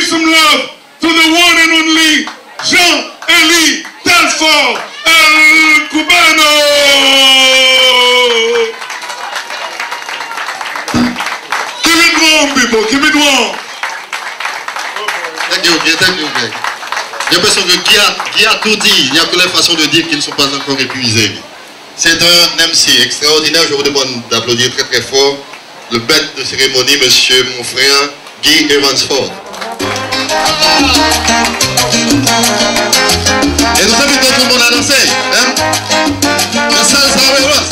some love to the one and only Jean-Élie Telfort, El Cubano. Give it warm, people. Give it warm. Thank you. J'ai l'impression que Guy a tout dit. Il n'y a que les façons de dire qui ne sont pas encore épuisées. C'est un MC extraordinaire. Je vous demande d'applaudir très très fort le maître de cérémonie, monsieur mon frère Guy Evansford. Et nous invitons tout le monde à danser. Hein? La salsa reverse.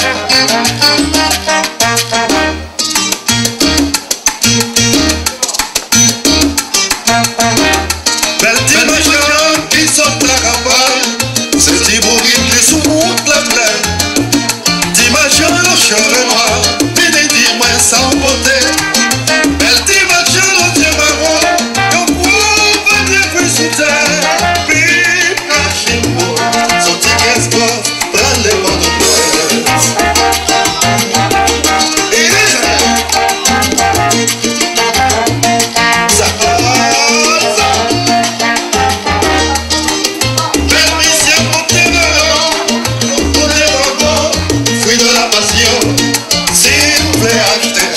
Cheveux noirs, venez dire-moi sans beauté. Belle dimension, l'autre marron, comme vous venez plus sous terre. Puis, cachez-moi, son ticket sport, prends les bandes de presse. Et ça belle mission, montez le long, on est bon, fruit de la passion. S'il vous plaît, achetez.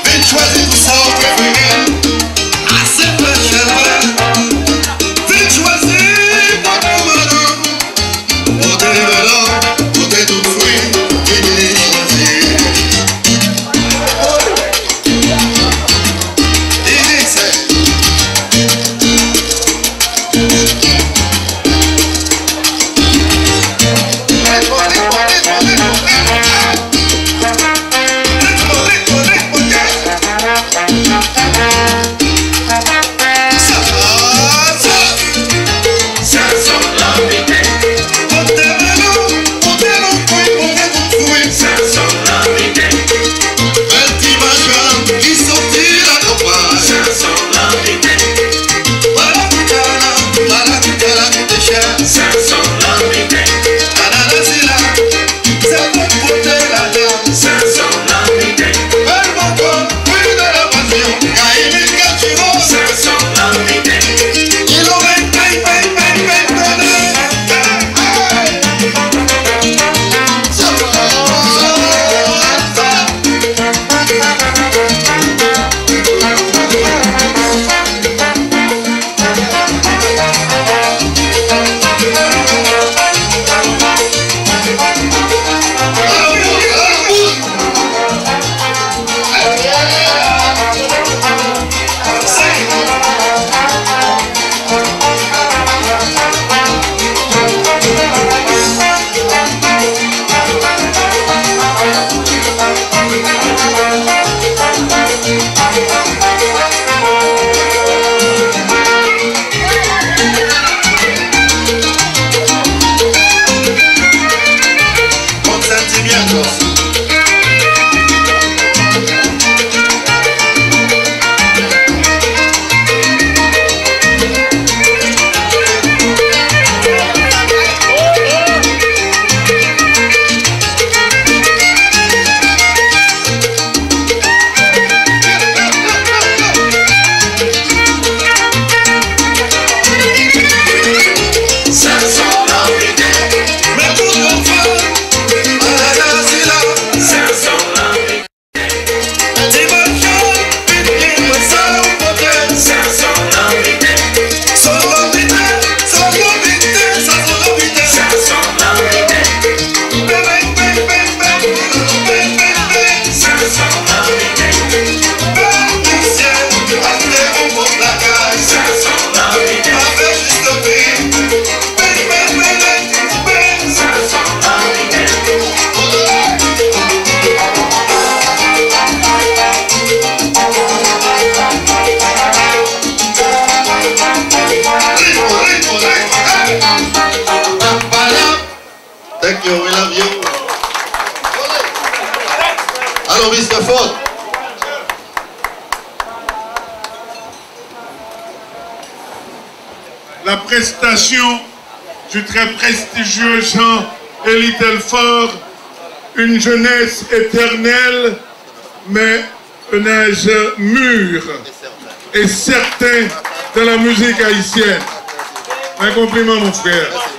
Vite choisir tout ça, on peut venir. Assez peu cher. Vite choisir votre madame. Montez le long, montez tout fruit. Venez choisir. Thank you, we love you. Alors, Mr. Ford. La prestation du très prestigieux Jean-Élie Telfort, une jeunesse éternelle, mais un âge mûr. et certain de la musique haïtienne. Un compliment, mon frère.